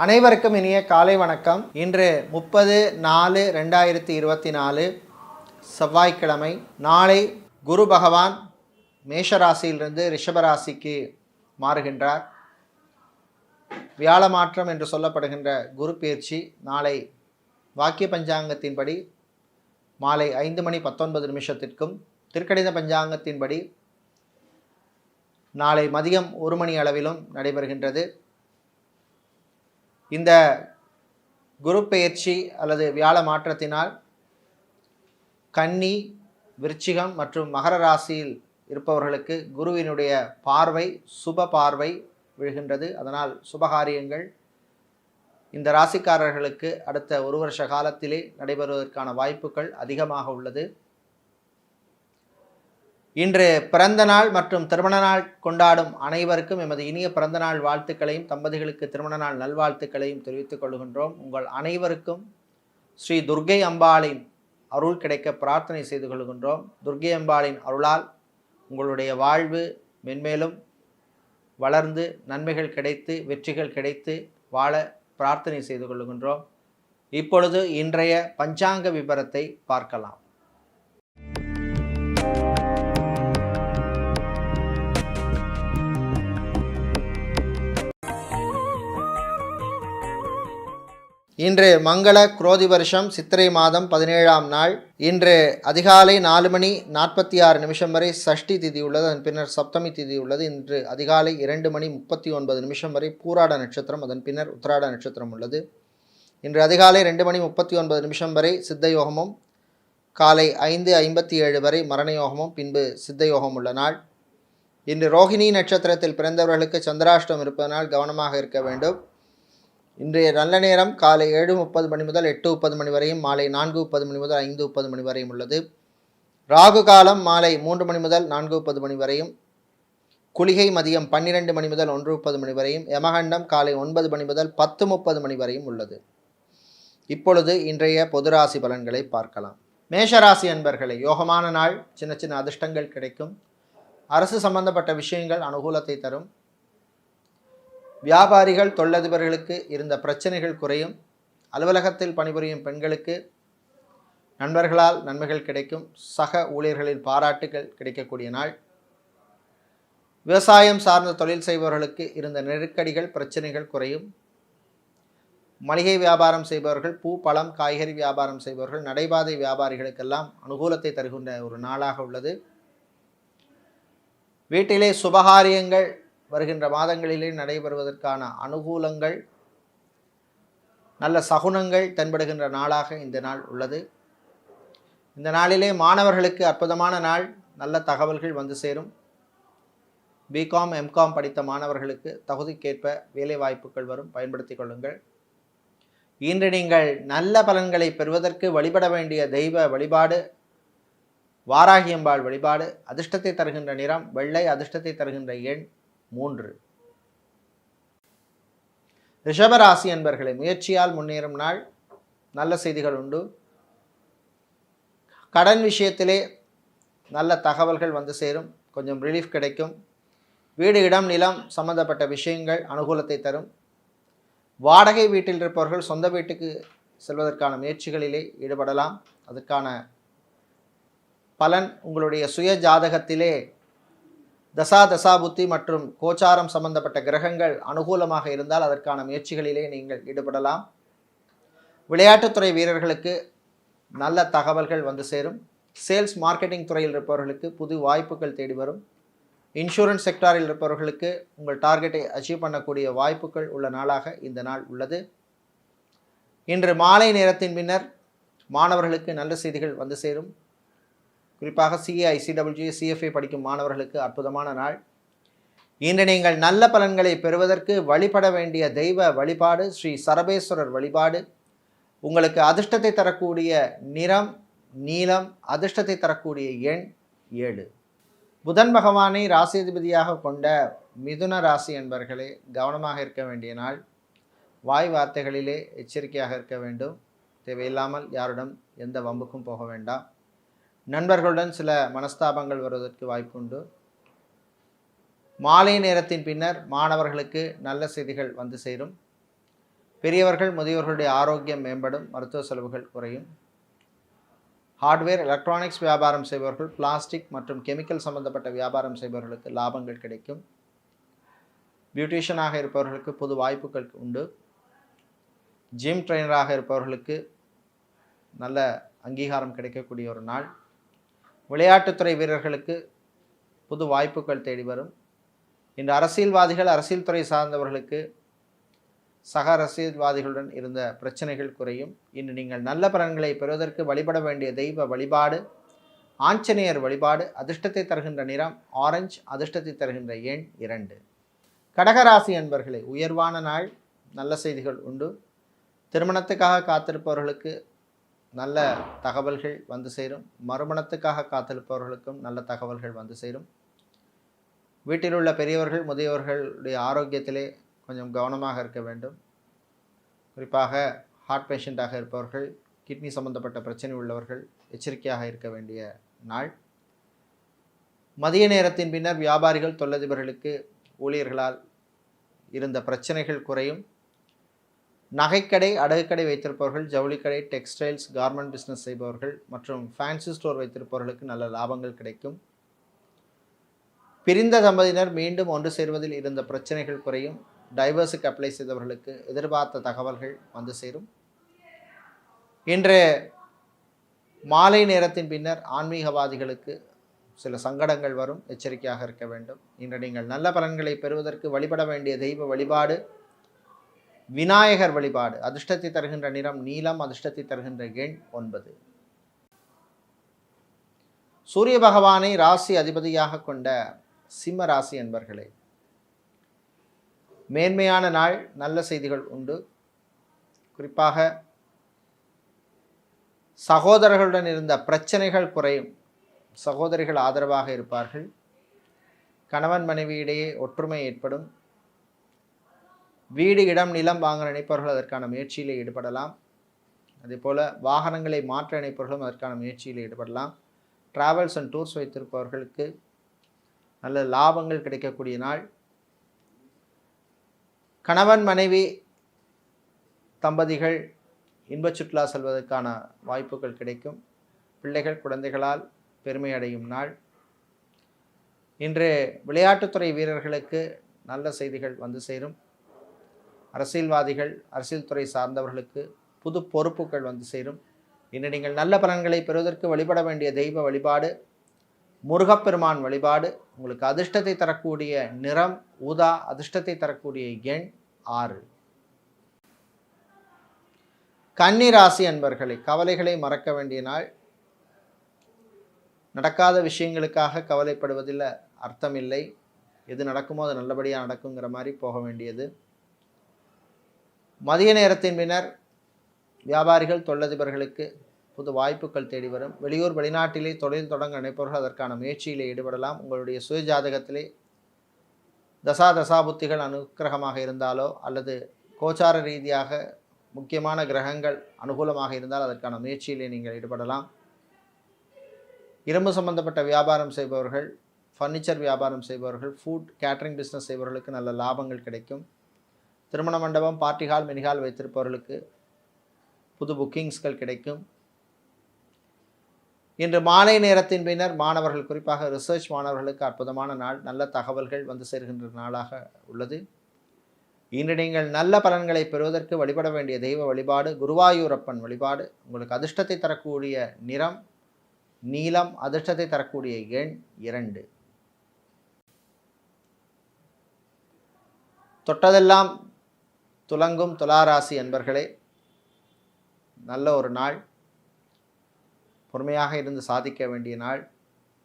அனைவருக்கும் இனிய காலை வணக்கம். இன்று 30/4/2024 செவ்வாய்க்கிழமை. நாளை குரு பகவான் மேஷராசியிலிருந்து ரிஷபராசிக்கு மாறுகின்றார். வியாழ மாற்றம் என்று சொல்லப்படுகின்ற குரு பயிற்சி நாளை வாக்கிய பஞ்சாங்கத்தின்படி மாலை 5:19 திருக்கணித பஞ்சாங்கத்தின்படி நாளை மதியம் 1 மணி அளவிலும் நடைபெறுகின்றது. இந்த குரு பெயர்ச்சி அல்லது வியாழ மாற்றத்தினால் கன்னி, விருச்சிகம் மற்றும் மகர ராசியில் இருப்பவர்களுக்கு குருவினுடைய பார்வை சுப பார்வை விழுகின்றது. அதனால் சுபகாரியங்கள் இந்த ராசிக்காரர்களுக்கு அடுத்த 1 வருஷ காலத்திலே நடைபெறுவதற்கான வாய்ப்புகள் அதிகமாக உள்ளது. இன்று பிறந்த நாள் மற்றும் திருமண நாள் கொண்டாடும் அனைவருக்கும் எமது இனிய பிறந்த நாள் வாழ்த்துக்களையும் தம்பதிகளுக்கு திருமண நாள் நல்வாழ்த்துக்களையும் தெரிவித்துக் கொள்கின்றோம். உங்கள் அனைவருக்கும் ஸ்ரீ துர்க்கை அம்பாளின் அருள் கிடைக்க பிரார்த்தனை செய்து கொள்கின்றோம். துர்க்கை அம்பாளின் அருளால் உங்களுடைய வாழ்வு மென்மேலும் வளர்ந்து நன்மைகள் கிடைத்து வெற்றிகள் கிடைத்து வாழ பிரார்த்தனை செய்து கொள்கின்றோம். இப்பொழுது இன்றைய பஞ்சாங்க விபரத்தை பார்க்கலாம். இன்று மங்கள குரோதி வருஷம் சித்திரை மாதம் 17ஆம் நாள். இன்று அதிகாலை 4:46 வரை சஷ்டி திதி உள்ளது. அதன் பின்னர் சப்தமி திதி உள்ளது. இன்று அதிகாலை 2:39 வரை பூராட நட்சத்திரம், அதன் பின்னர் உத்திராட நட்சத்திரம் உள்ளது. இன்று அதிகாலை 2:39 வரை சித்த யோகமும், காலை 5:57 வரை மரண யோகமும், பின்பு சித்த யோகம் உள்ள நாள். இன்று ரோஹிணி நட்சத்திரத்தில் பிறந்தவர்களுக்கு சந்திராஷ்டம் இருப்பதனால் கவனமாக இருக்க வேண்டும். இன்றைய நல்ல நேரம் காலை 7:30 முதல் 8:30 வரையும், மாலை 4:30 முதல் 5:30 வரையும் உள்ளது. ராகு காலம் மாலை 3 முதல் 4:30 வரையும், குளிகை மதியம் 12 முதல் 1:30 வரையும், யமகண்டம் காலை 9 முதல் 10:30 வரையும் உள்ளது. இப்பொழுது இன்றைய பொதுராசி பலன்களை பார்க்கலாம். மேஷராசி அன்பர்களே, யோகமான நாள். சின்ன சின்ன அதிர்ஷ்டங்கள் கிடைக்கும். அரசு சம்பந்தப்பட்ட விஷயங்கள் அனுகூலத்தை தரும். வியாபாரிகள் தொழிலதிபர்களுக்கு இருந்த பிரச்சனைகள் குறையும். அலுவலகத்தில் பணிபுரியும் பெண்களுக்கு நண்பர்களால் நன்மைகள் கிடைக்கும். சக ஊழியர்களின் பாராட்டுகள் கிடைக்கக்கூடிய நாள். விவசாயம் சார்ந்த தொழில் செய்பவர்களுக்கு இருந்த நெருக்கடிகள் பிரச்சனைகள் குறையும். மளிகை வியாபாரம் செய்பவர்கள், பூ பழம் காய்கறி வியாபாரம் செய்பவர்கள், நடைபாதை வியாபாரிகளுக்கெல்லாம் அனுகூலத்தை தருகின்ற ஒரு நாளாக உள்ளது. வீட்டிலே சுபகாரியங்கள் வருகின்ற மாதங்களிலே நடைபெறுவதற்கான அனுகூலங்கள், நல்ல சகுனங்கள் தென்படுகின்ற நாளாக இந்த நாள் உள்ளது. இந்த நாளிலே மாணவர்களுக்கு அற்புதமான நாள். நல்ல தகவல்கள் வந்து சேரும். பிகாம் எம்காம் படித்த மாணவர்களுக்கு தகுதிக்கேற்ப வேலை வாய்ப்புகள் வரும், பயன்படுத்தி கொள்ளுங்கள். இன்று நீங்கள் நல்ல பலன்களை பெறுவதற்கு வழிபட வேண்டிய தெய்வ வழிபாடு வாராகியம்பாள் வழிபாடு. அதிர்ஷ்டத்தை தருகின்ற நிறம் வெள்ளை. அதிர்ஷ்டத்தை தருகின்ற எண் 3. ரிஷபராசி என்பர்களே, முயற்சியால் முன்னேறும் நாள். நல்ல செய்திகள் உண்டு. கடன் விஷயத்திலே நல்ல தகவல்கள் வந்து சேரும். கொஞ்சம் ரிலீஃப் கிடைக்கும். வீடு இடம் நிலம் சம்பந்தப்பட்ட விஷயங்கள் அனுகூலத்தை தரும். வாடகை வீட்டில் இருப்பவர்கள் சொந்த வீட்டுக்கு செல்வதற்கான முயற்சிகளிலே ஈடுபடலாம். அதற்கான பலன் உங்களுடைய சுய ஜாதகத்திலே தசாபுத்தி மற்றும் கோச்சாரம் சம்பந்தப்பட்ட கிரகங்கள் அனுகூலமாக இருந்தால் அதற்கான முயற்சிகளிலே நீங்கள் ஈடுபடலாம். விளையாட்டுத்துறை வீரர்களுக்கு நல்ல தகவல்கள் வந்து சேரும். சேல்ஸ் மார்க்கெட்டிங் துறையில் இருப்பவர்களுக்கு புது வாய்ப்புகள் தேடி வரும். இன்சூரன்ஸ் செக்டாரில் இருப்பவர்களுக்கு உங்கள் டார்கெட்டை அச்சீவ் பண்ணக்கூடிய வாய்ப்புகள் உள்ள நாளாக இந்த நாள் உள்ளது. இன்று மாலை நேரத்தின் பின்னர் மாணவர்களுக்கு நல்ல செய்திகள் வந்து சேரும். குறிப்பாக சிஏ, ICWG, CFA படிக்கும் மாணவர்களுக்கு அற்புதமான நாள். இன்று நீங்கள் நல்ல பலன்களை பெறுவதற்கு வழிபட வேண்டிய தெய்வ வழிபாடு ஸ்ரீ சரபேஸ்வரர் வழிபாடு. உங்களுக்கு அதிர்ஷ்டத்தை தரக்கூடிய நிறம் நீலம். அதிர்ஷ்டத்தை தரக்கூடிய எண் 7. புதன் பகவானை ராசிதிபதியாக கொண்ட மிதுன ராசி என்பர்களே, கவனமாக இருக்க வேண்டிய நாள். வாய் வார்த்தைகளிலே எச்சரிக்கையாக இருக்க வேண்டும். தேவையில்லாமல் யாரிடம் எந்த வம்புக்கும் போக வேண்டாம். நண்பர்களுடன் சில மனஸ்தாபங்கள் வருவதற்கு வாய்ப்புண்டு. மாலை நேரத்தின் பின்னர் மாணவர்களுக்கு நல்ல செய்திகள் வந்து சேரும். பெரியவர்கள் முதியோர்களுடைய ஆரோக்கியம் மேம்படும், மருத்துவ செலவுகள் குறையும். ஹார்ட்வேர் எலக்ட்ரானிக்ஸ் வியாபாரம் செய்பவர்கள், பிளாஸ்டிக் மற்றும் கெமிக்கல் சம்பந்தப்பட்ட வியாபாரம் செய்பவர்களுக்கு லாபங்கள் கிடைக்கும். பியூட்டிஷியனாக இருப்பவர்களுக்கு புது வாய்ப்புகள் உண்டு. ஜிம் ட்ரெயினராக இருப்பவர்களுக்கு நல்ல அங்கீகாரம் கிடைக்கக்கூடிய ஒரு நாள். விளையாட்டுத்துறை வீரர்களுக்கு புது வாய்ப்புகள் தேடி வரும். இன்று அரசியல்வாதிகள், அரசியல் துறை சார்ந்தவர்களுக்கு சக அரசியல்வாதிகளுடன் இருந்த பிரச்சனைகள் குறையும். இன்று நீங்கள் நல்ல பலன்களை பெறுவதற்கு வழிபட வேண்டிய தெய்வ வழிபாடு ஆஞ்சநேயர் வழிபாடு. அதிர்ஷ்டத்தை தருகின்ற நிறம் ஆரஞ்சு. அதிர்ஷ்டத்தை தருகின்ற எண் 2. கடகராசி அன்பர்களே, உயர்வான நாள். நல்ல செய்திகள் உண்டு. திருமணத்துக்காக காத்திருப்பவர்களுக்கு நல்ல தகவல்கள் வந்து சேரும். மறுமணத்துக்காக காத்திருப்பவர்களுக்கும் நல்ல தகவல்கள் வந்து சேரும். வீட்டில் உள்ள பெரியவர்கள் முதியவர்களுடைய ஆரோக்கியத்திலே கொஞ்சம் கவனமாக இருக்க வேண்டும். குறிப்பாக ஹார்ட் பேஷண்ட்டாக இருப்பவர்கள், கிட்னி சம்பந்தப்பட்ட பிரச்சனை உள்ளவர்கள் எச்சரிக்கையாக இருக்க வேண்டிய நாள். மதிய நேரத்தின் பின்னர் வியாபாரிகள், தொழிலதிபர்களுக்கு ஊழியர்களால் இருந்த பிரச்சனைகள் குறையும். நகைக்கடை, அடகுக்கடை வைத்திருப்பவர்கள், ஜவுளிக்கடை, டெக்ஸ்டைல்ஸ், கார்மெண்ட் பிஸ்னஸ் செய்பவர்கள் மற்றும் ஃபேன்சி ஸ்டோர் வைத்திருப்பவர்களுக்கு நல்ல லாபங்கள் கிடைக்கும். பிரிந்த தம்பதியினர் மீண்டும் ஒன்று சேர்வதில் இருந்த பிரச்சனைகள் குறையும். டைவர்ஸுக்கு அப்ளை செய்தவர்களுக்கு எதிர்பார்த்த தகவல்கள் வந்து சேரும். இன்று மாலை நேரத்தின் பின்னர் ஆன்மீகவாதிகளுக்கு சில சங்கடங்கள் வரும், எச்சரிக்கையாக இருக்க வேண்டும். இன்று நீங்கள் நல்ல பலன்களை பெறுவதற்கு வழிபட வேண்டிய தெய்வ வழிபாடு விநாயகர் வழிபாடு. அதிர்ஷ்டத்தை தருகின்ற நிறம் நீலம். அதிர்ஷ்டத்தை தருகின்ற எண் 9. சூரிய பகவானை ராசி அதிபதியாக கொண்ட சிம்ம ராசி அன்பர்களே, மேன்மையான நாள். நல்ல செய்திகள் உண்டு. குறிப்பாக சகோதரர்களுடன் இருந்த பிரச்சனைகள் குறையும். சகோதரிகள் ஆதரவாக இருப்பார்கள். கணவன் மனைவியிடையே ஒற்றுமை ஏற்படும். வீடு, இடம், நிலம் வாங்க நினைப்பவர்கள் அதற்கான முயற்சியில் ஈடுபடலாம். அதேபோல் வாகனங்களை மாற்ற நினைப்பவர்களும் அதற்கான முயற்சியில் ஈடுபடலாம். டிராவல்ஸ் அண்ட் டூர்ஸ் வைத்திருப்பவர்களுக்கு நல்ல லாபங்கள் கிடைக்கக்கூடிய நாள். கணவன் மனைவி தம்பதிகள் இன்ப சுற்றுலா செல்வதற்கான வாய்ப்புகள் கிடைக்கும். பிள்ளைகள், குழந்தைகளால் பெருமை அடையும் நாள். இன்று விளையாட்டுத்துறை வீரர்களுக்கு நல்ல செய்திகள் வந்து சேரும். அரசியல்வாதிகள், அரசியல் துறை சார்ந்தவர்களுக்கு புது பொறுப்புகள் வந்து சேரும். இன்று நீங்கள் நல்ல பலன்களை பெறுவதற்கு வழிபட வேண்டிய தெய்வ வழிபாடு முருகப்பெருமான் வழிபாடு. உங்களுக்கு அதிர்ஷ்டத்தை தரக்கூடிய நிறம் ஊதா. அதிர்ஷ்டத்தை தரக்கூடிய எண் 6. கன்னி ராசி அன்பர்களை, கவலைகளை மறக்க வேண்டிய நாள். நடக்காத விஷயங்களுக்காக கவலைப்படுவதில் அர்த்தமில்லை. எது நடக்குமோ அது நல்லபடியாக நடக்குங்கிற மாதிரி போக வேண்டியது. மதிய நேரத்தின் பின்னர் வியாபாரிகள், தொழிலதிபர்களுக்கு புது வாய்ப்புகள் தேடி வரும். வெளியூர், வெளிநாட்டிலே தொழில் தொடங்க நினைப்பவர்கள் அதற்கான முயற்சியிலே ஈடுபடலாம். உங்களுடைய சுய ஜாதகத்திலே தசாபுத்திகள் அனுக்கிரகமாக இருந்தாலோ அல்லது கோச்சார ரீதியாக முக்கியமான கிரகங்கள் அனுகூலமாக இருந்தால் அதற்கான முயற்சியிலே நீங்கள் ஈடுபடலாம். இரும்பு சம்பந்தப்பட்ட வியாபாரம் செய்பவர்கள், ஃபர்னிச்சர் வியாபாரம் செய்பவர்கள், ஃபுட் கேட்டரிங் பிஸ்னஸ் செய்பவர்களுக்கு நல்ல லாபங்கள் கிடைக்கும். திருமண மண்டபம், பார்ட்டி ஹால், மினிஹால் வைத்திருப்பவர்களுக்கு புது புக்கிங்ஸ்கள் கிடைக்கும். இன்று மாலை நேரத்தின் பின்னர் மாணவர்கள், குறிப்பாக ரிசர்ச் மாணவர்களுக்கு அற்புதமான நாள். நல்ல தகவல்கள் வந்து சேர்கின்ற நாளாக உள்ளது. இன்று நீங்கள் நல்ல பலன்களை பெறுவதற்கு வழிபட வேண்டிய தெய்வ வழிபாடு குருவாயூரப்பன் வழிபாடு. உங்களுக்கு அதிர்ஷ்டத்தை தரக்கூடிய நிறம் நீலம். அதிர்ஷ்டத்தை தரக்கூடிய எண் 2. தொட்டதெல்லாம் துலங்கும் துளாராசி அன்பர்களே, நல்ல ஒரு நாள். பொறுமையாக இருந்து சாதிக்க வேண்டிய நாள்.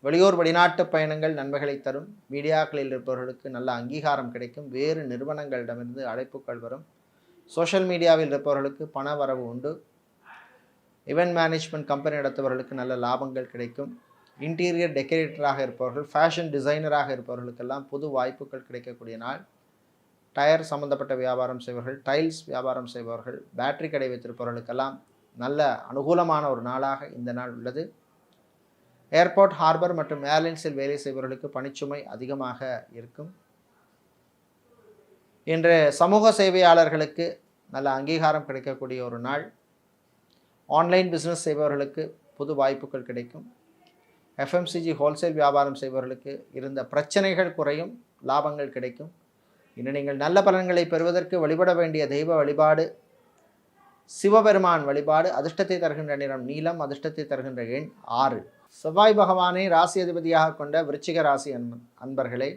வெளியூர், வெளிநாட்டு பயணங்கள் நன்மைகளை தரும். மீடியாக்களில் இருப்பவர்களுக்கு நல்ல அங்கீகாரம் கிடைக்கும். வேறு நிறுவனங்களிடமிருந்து அழைப்புகள் வரும். சோஷியல் மீடியாவில் இருப்பவர்களுக்கு பண வரவு உண்டு. இவெண்ட் மேனேஜ்மெண்ட் கம்பெனி நடத்துபவர்களுக்கு நல்ல லாபங்கள் கிடைக்கும். இன்டீரியர் டெக்கரேட்டராக இருப்பவர்கள், ஃபேஷன் டிசைனராக இருப்பவர்களுக்கெல்லாம் புது வாய்ப்புகள் கிடைக்கக்கூடிய நாள். டயர் சம்பந்தப்பட்ட வியாபாரம் செய்பவர்கள், டைல்ஸ் வியாபாரம் செய்பவர்கள், பேட்டரி கடை வைத்திருப்பவர்களுக்கெல்லாம் நல்ல அனுகூலமான ஒரு நாளாக இந்த நாள் உள்ளது. ஏர்போர்ட், ஹார்பர் மற்றும் ஏர்லைன்ஸில் வேலை செய்பவர்களுக்கு பணிச்சுமை அதிகமாக இருக்கும். இன்று சமூக சேவையாளர்களுக்கு நல்ல அங்கீகாரம் கிடைக்கக்கூடிய ஒரு நாள். ஆன்லைன் பிஸ்னஸ் செய்பவர்களுக்கு புது வாய்ப்புகள் கிடைக்கும். எஃப்எம்சிஜி ஹோல்சேல் வியாபாரம் செய்பவர்களுக்கு இருந்த பிரச்சனைகள் குறையும், லாபங்கள் கிடைக்கும். இன்னும் நீங்கள் நல்ல பலன்களை பெறுவதற்கு வழிபட வேண்டிய தெய்வ வழிபாடு சிவபெருமான் வழிபாடு. அதிர்ஷ்டத்தை தருகின்ற நிறம் நீலம், அதிர்ஷ்டத்தை தருகின்ற எண் 6. செவ்வாய் பகவானை ராசி அதிபதியாக கொண்ட விருச்சிக ராசி அன்பர்களே,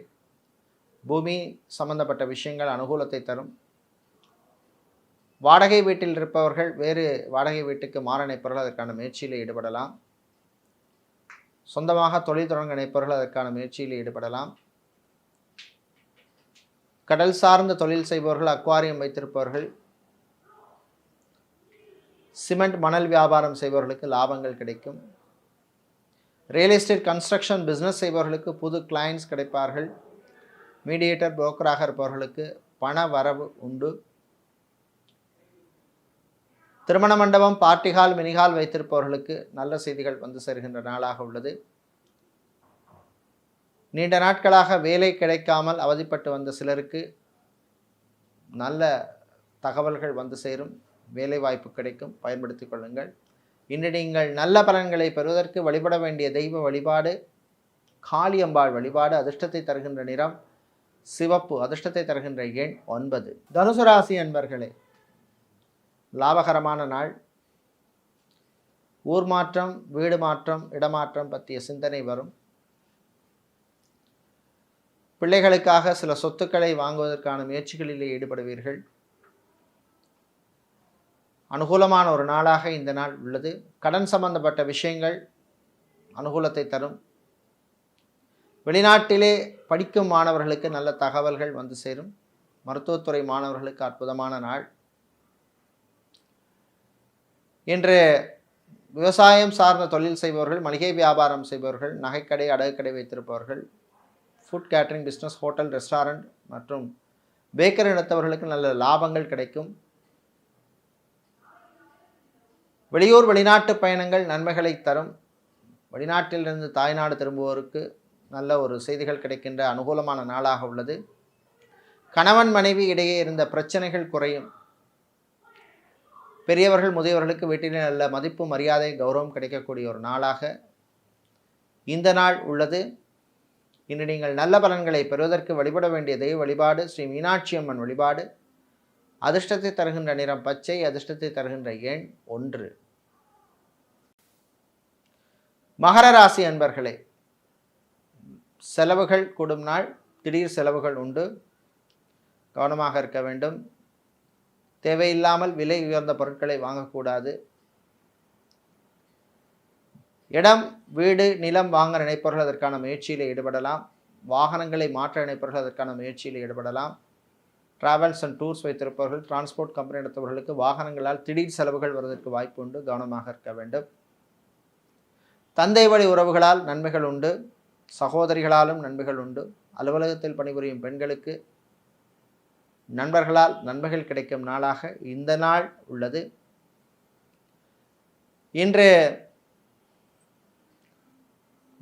பூமி சம்பந்தப்பட்ட விஷயங்கள் அனுகூலத்தை தரும். வாடகை வீட்டில் இருப்பவர்கள் வேறு வாடகை வீட்டுக்கு மாற நினைப்பவர்கள் அதற்கான முயற்சியில் ஈடுபடலாம். சொந்தமாக தொழில் தொடங்க நினைப்பவர்கள் அதற்கான முயற்சியில் ஈடுபடலாம். கடல் சார்ந்த தொழில் செய்பவர்கள், அக்வாரியம் வைத்திருப்பவர்கள், சிமெண்ட் மணல் வியாபாரம் செய்பவர்களுக்கு லாபங்கள் கிடைக்கும். ரியல் எஸ்டேட் கன்ஸ்ட்ரக்ஷன் பிஸ்னஸ் செய்பவர்களுக்கு புது கிளைண்ட்ஸ் கிடைப்பார்கள். மீடியேட்டர் புரோக்கராக இருப்பவர்களுக்கு பண வரவு உண்டு. திருமண மண்டபம், பார்ட்டி ஹால், மினிஹால் வைத்திருப்பவர்களுக்கு நல்ல செய்திகள் வந்து சேர்கின்ற நாளாக உள்ளது. நீண்ட நாட்களாக வேலை கிடைக்காமல் அவதிப்பட்டு வந்த சிலருக்கு நல்ல தகவல்கள் வந்து சேரும், வேலை வாய்ப்பு கிடைக்கும், பயன்படுத்திக் கொள்ளுங்கள். இன்று நீங்கள் நல்ல பலன்களை பெறுவதற்கு வழிபட வேண்டிய தெய்வ வழிபாடு காளியம்பாள் வழிபாடு. அதிர்ஷ்டத்தை தருகின்ற நிறம் சிவப்பு, அதிர்ஷ்டத்தை தருகின்ற எண் 9. தனுசு ராசி அன்பர்களே, லாபகரமான நாள். ஊர் மாற்றம், வீடு மாற்றம், இடமாற்றம் பற்றிய சிந்தனை வரும். பிள்ளைகளுக்காக சில சொத்துக்களை வாங்குவதற்கான முயற்சிகளிலே ஈடுபடுவீர்கள். அனுகூலமான ஒரு நாளாக இந்த நாள் உள்ளது. கடன் சம்பந்தப்பட்ட விஷயங்கள் அனுகூலத்தை தரும். வெளிநாட்டிலே படிக்கும் மாணவர்களுக்கு நல்ல தகவல்கள் வந்து சேரும். மருத்துவத்துறை மாணவர்களுக்கு அற்புதமான நாள். இன்று விவசாயம் சார்ந்த தொழில் செய்பவர்கள், மளிகை வியாபாரம் செய்பவர்கள், நகைக்கடை, அடகுக்கடை வைத்திருப்பவர்கள், food catering business, hotel, restaurant மற்றும் பேக்கரி நடத்தவர்களுக்கு நல்ல லாபங்கள் கிடைக்கும். வெளியூர் வெளிநாட்டு பயணங்கள் நன்மைகளை தரும். வெளிநாட்டிலிருந்து தாய்நாடு திரும்புவோருக்கு நல்ல ஒரு செய்திகள் கிடைக்கின்ற அனுகூலமான நாளாக உள்ளது. கணவன் மனைவி இடையே இருந்த பிரச்சனைகள் குறையும். பெரியவர்கள் முதியவர்களுக்கு வீட்டிலே நல்ல மதிப்பு, மரியாதை, கௌரவம் கிடைக்கக்கூடிய ஒரு நாளாக இந்த நாள் உள்ளது. இன்று நீங்கள் நல்ல பலன்களை பெறுவதற்கு வழிபட வேண்டிய தெய்வ வழிபாடு ஸ்ரீ மீனாட்சி அம்மன் வழிபாடு. அதிர்ஷ்டத்தை தருகின்ற நிறம் பச்சை, அதிர்ஷ்டத்தை தருகின்ற எண் 1. மகர ராசி அன்பர்களே, செலவுகள் கூடும் நாள். திடீர் செலவுகள் உண்டு, கவனமாக இருக்க வேண்டும். தேவையில்லாமல் விலை உயர்ந்த பொருட்களை வாங்கக்கூடாது. இடம், வீடு, நிலம் வாங்க நினைப்பவர்கள் அதற்கான முயற்சியில் ஈடுபடலாம். வாகனங்களை மாற்ற நினைப்பவர்கள் அதற்கான முயற்சியில் ஈடுபடலாம். டிராவல்ஸ் அண்ட் டூர்ஸ் வைத்திருப்பவர்கள், டிரான்ஸ்போர்ட் கம்பெனி நடத்துபவர்களுக்கு வாகனங்களால் திடீர் செலவுகள் வருவதற்கு வாய்ப்பு உண்டு, கவனமாக இருக்க வேண்டும். தந்தை வழி உறவுகளால் நன்மைகள் உண்டு, சகோதரிகளாலும் நன்மைகள் உண்டு. அலுவலகத்தில் பணிபுரியும் பெண்களுக்கு நண்பர்களால் நன்மைகள் கிடைக்கும் நாளாக இந்த நாள் உள்ளது. இன்று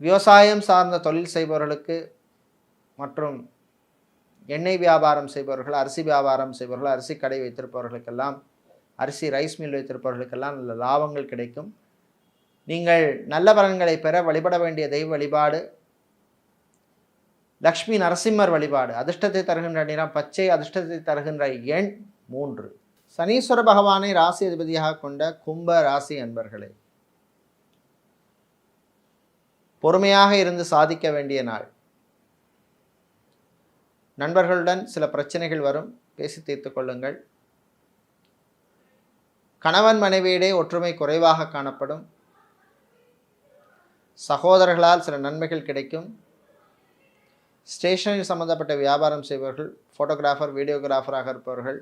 விவசாயம் சார்ந்த தொழில் செய்பவர்களுக்கு மற்றும் எண்ணெய் வியாபாரம் செய்பவர்கள், அரிசி வியாபாரம் செய்பவர்கள், அரிசி கடை வைத்திருப்பவர்களுக்கெல்லாம், அரிசி ரைஸ் மில் வைத்திருப்பவர்களுக்கெல்லாம் நல்ல லாபங்கள் கிடைக்கும். நீங்கள் நல்ல பலன்களை பெற வழிபட வேண்டிய தெய்வ வழிபாடு லக்ஷ்மி நரசிம்மர் வழிபாடு. அதிர்ஷ்டத்தை தருகின்ற நிறம் பச்சை, அதிர்ஷ்டத்தை தருகின்ற எண் 3. சனீஸ்வர பகவானை ராசி அதிபதியாக கொண்ட கும்ப ராசி அன்பர்களே, பொறுமையாக இருந்து சாதிக்க வேண்டிய நாள். நண்பர்களுடன் சில பிரச்சனைகள் வரும், பேசி தீர்த்து கொள்ளுங்கள். கணவன் மனைவியிடையே ஒற்றுமை குறைவாக காணப்படும். சகோதரர்களால் சில நன்மைகள் கிடைக்கும். ஸ்டேஷனரி சம்பந்தப்பட்ட வியாபாரம் செய்பவர்கள், ஃபோட்டோகிராஃபர், வீடியோகிராஃபராக இருப்பவர்கள்,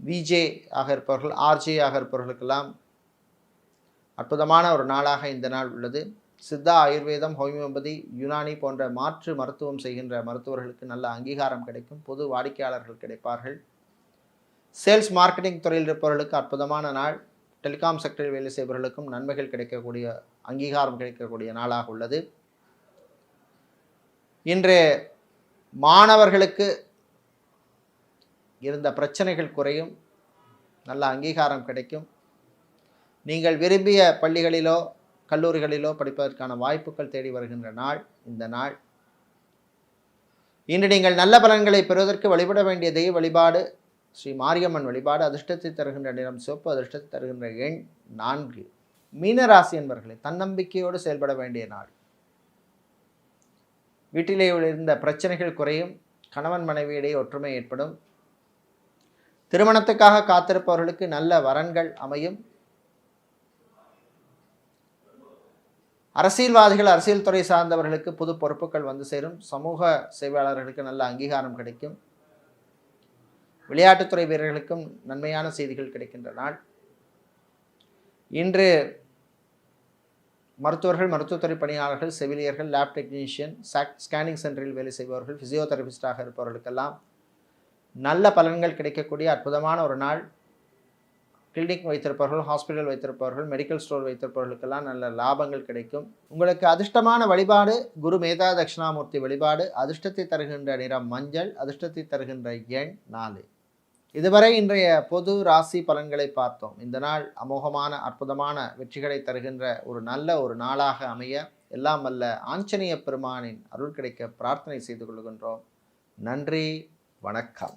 விஜே ஆக இருப்பவர்கள், ஆர்ஜே ஆக இருப்பவர்களுக்கெல்லாம் அற்புதமான ஒரு நாளாக இந்த நாள் உள்ளது. சித்தா, ஆயுர்வேதம், ஹோமியோபதி, யுனானி போன்ற மாற்று மருத்துவம் செய்கின்ற மருத்துவர்களுக்கு நல்ல அங்கீகாரம் கிடைக்கும். புது வாடிக்கையாளர்கள் கிடைப்பார்கள். சேல்ஸ் மார்க்கெட்டிங் துறையில் இருப்பவர்களுக்கு அற்புதமான நாள். டெலிகாம் செக்டரில் வேலை செய்பவர்களுக்கும் நன்மைகள் கிடைக்கக்கூடிய, அங்கீகாரம் கிடைக்கக்கூடிய நாளாக உள்ளது. இன்று மாணவர்களுக்கு இருந்த பிரச்சனைகள் குறையும், நல்ல அங்கீகாரம் கிடைக்கும். நீங்கள் விரும்பிய பள்ளிகளிலோ கல்லூரிகளிலோ படிப்பதற்கான வாய்ப்புகள் தேடி வருகின்ற நாள் இந்த நாள். இன்று நீங்கள் நல்ல பலன்களை பெறுவதற்கு வழிபட வேண்டிய தெய்வ வழிபாடு ஸ்ரீ மாரியம்மன் வழிபாடு. அதிர்ஷ்டத்தை தருகின்ற நிறம் சிவப்பு, அதிர்ஷ்டத்தை தருகின்ற எண் 4. மீனராசி என்பவர்களை தன்னம்பிக்கையோடு செயல்பட வேண்டிய நாள். வீட்டிலே இருந்த பிரச்சனைகள் குறையும், கணவன் மனைவியிடையே ஒற்றுமை ஏற்படும். திருமணத்துக்காக காத்திருப்பவர்களுக்கு நல்ல வரன்கள் அமையும். அரசியல்வாதிகள், அரசியல் துறை சார்ந்தவர்களுக்கு புது பொறுப்புகள் வந்து சேரும். சமூக சேவையாளர்களுக்கு நல்ல அங்கீகாரம் கிடைக்கும். விளையாட்டுத்துறை வீரர்களுக்கும் நன்மையான செய்திகள் கிடைக்கின்ற நாள். இன்று மருத்துவர்கள், மருத்துவத்துறை பணியாளர்கள், செவிலியர்கள், லேப் டெக்னீஷியன், ஸ்கேனிங் சென்டரில் வேலை செய்பவர்கள், ஃபிசியோதெரபிஸ்டாக இருப்பவர்களுக்கெல்லாம் நல்ல பலன்கள் கிடைக்கக்கூடிய அற்புதமான ஒரு நாள். கிளினிக் வைத்திருப்பவர்கள், ஹாஸ்பிட்டல் வைத்திருப்பவர்கள், மெடிக்கல் ஸ்டோர் வைத்திருப்பவர்களுக்கெல்லாம் நல்ல லாபங்கள் கிடைக்கும். உங்களுக்கு அதிர்ஷ்டமான வழிபாடு குரு மேதா தட்சிணாமூர்த்தி வழிபாடு. அதிர்ஷ்டத்தை தருகின்ற நிறம் மஞ்சள், அதிர்ஷ்டத்தை தருகின்ற எண் 4. இதுவரை இன்றைய பொது ராசி பலன்களை பார்த்தோம். இந்த நாள் அமோகமான அற்புதமான வெற்றிகளை தருகின்ற ஒரு நல்ல ஒரு நாளாக அமைய எல்லாம் வல்ல ஆஞ்சநேய பெருமானின் அருள் கிடைக்க பிரார்த்தனை செய்து கொள்கின்றோம். நன்றி, வணக்கம்.